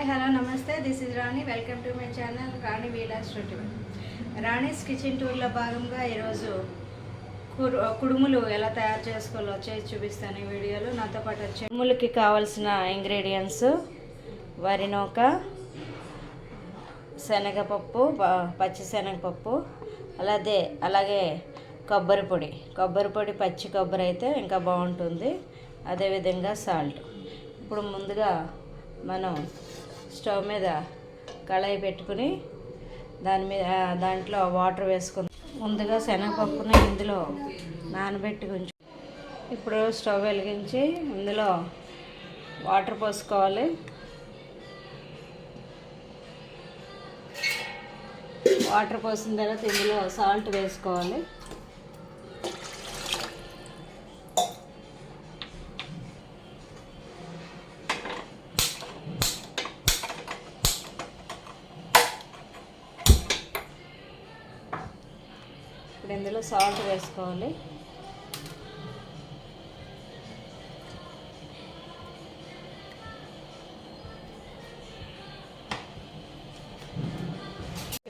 Hi hello namaste, this is Rani. Welcome to my channel Rani Vilas 21. Rani's kitchen టూర్లో భాగంగా ఈరోజు కుడుములు ఎలా తయారు చేసుకోవాలో చేసి చూపిస్తాను ఈ వీడియోలో. నాతో పాటు వచ్చే కుడుములకి కావాల్సిన ఇంగ్రీడియంట్స్: వరి నూక, శనగపప్పు, పచ్చి శనగపప్పు, అలాగే కొబ్బరి పొడి. పచ్చి కొబ్బరి అయితే ఇంకా బాగుంటుంది. అదేవిధంగా సాల్ట్. ఇప్పుడు ముందుగా మనం స్టవ్ మీద కళాయి పెట్టుకుని దాంట్లో వాటర్ వేసుకుని ముందుగా శనగపప్పుని ఇందులో నానబెట్టి ఉంచు. ఇప్పుడు స్టవ్ వెలిగించి ఇందులో వాటర్ పోసుకోవాలి. వాటర్ పోసిన తర్వాత ఇందులో సాల్ట్ వేసుకోవాలి. ఇప్పుడు ఇందులో సాల్ట్ వేసుకోవాలి.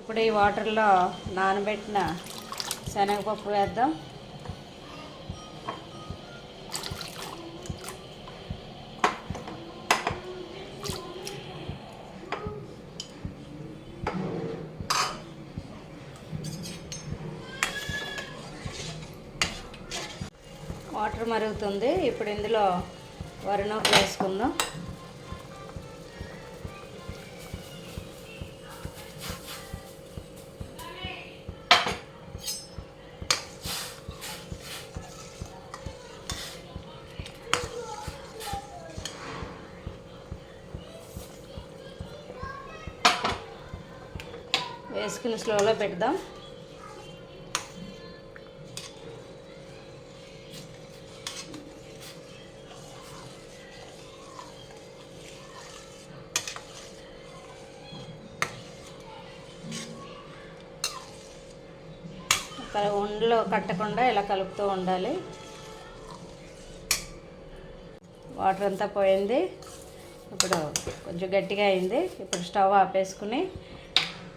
ఇప్పుడు ఈ వాటర్లో నానబెట్టిన శనగపప్పు వేద్దాం. వాటర్ మరుగుతుంది. ఇప్పుడు ఇందులో వరి నూక వేసుకుందాం. వేసుకుని స్లోలో పెడదాం. ఉండలో కట్టకుండా ఇలా కలుపుతూ ఉండాలి. వాటర్ అంతా పోయింది. ఇప్పుడు కొంచెం గట్టిగా అయింది. ఇప్పుడు స్టవ్ ఆపేసుకుని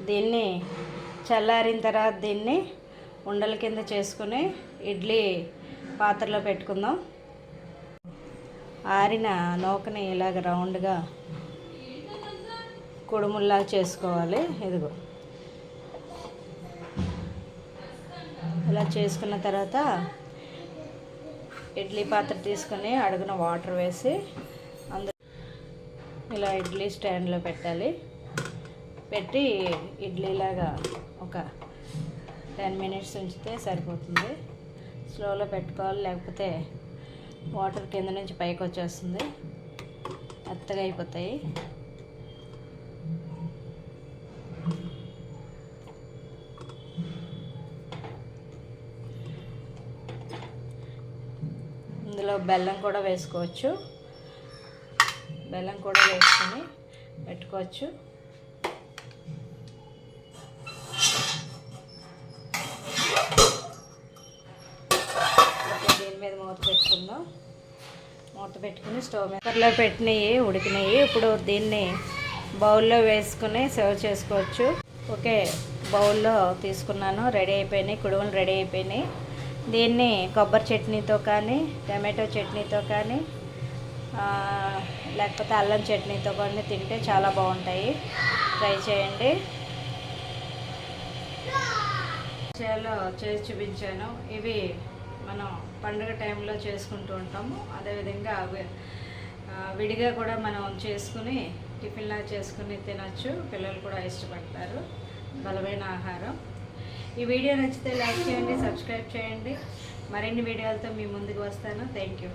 దీన్ని చల్లారిన తర్వాత దీన్ని ఉండల కింద చేసుకుని ఇడ్లీ పాత్రలో పెట్టుకుందాం. ఆరిన నూకని ఇలాగ రౌండ్గా కుడుముల్లా చేసుకోవాలి. ఇదిగో ఇలా చేసుకున్న తర్వాత ఇడ్లీ పాత్ర తీసుకొని అడుగున వాటర్ వేసి అందులో ఇలా ఇడ్లీ స్టాండ్లో పెట్టాలి. పెట్టి ఇడ్లీలాగా ఒక 10 మినిట్స్ ఉంచితే సరిపోతుంది. స్లోలో పెట్టుకోవాలి, లేకపోతే వాటర్ కింద నుంచి పైకి వచ్చేస్తుంది, మెత్తగా అయిపోతాయి. ఇందులో బెల్లం కూడా వేసుకోవచ్చు. బెల్లం కూడా వేసుకొని పెట్టుకోవచ్చు. దీని మీద మూత పెట్టుకుందాం. మూత పెట్టుకుని స్టవ్ మీద పెట్టినవి ఉడికినాయి. ఇప్పుడు దీన్ని బౌల్లో వేసుకుని సర్వ్ చేసుకోవచ్చు. ఓకే, బౌల్లో తీసుకున్నాను. రెడీ అయిపోయినాయి, కుడుములు రెడీ అయిపోయినాయి. దీన్ని కొబ్బరి చట్నీతో కానీ, టమాటో చట్నీతో కానీ, లేకపోతే అల్లం చట్నీతో కానీ తింటే చాలా బాగుంటాయి. ట్రై చేయండి. చేసి చూపించాను. ఇవి మనం పండుగ టైంలో చేసుకుంటూ ఉంటాము. అదేవిధంగా విడిగా కూడా మనం చేసుకుని టిఫిన్లా చేసుకుని తినచ్చు. పిల్లలు కూడా ఇష్టపడతారు. బలమైన ఆహారం. ఈ వీడియో నచ్చితే లైక్ చేయండి, సబ్స్క్రైబ్ చేయండి. మరిన్ని వీడియోలతో మీ ముందుకు వస్తాను. Thank you.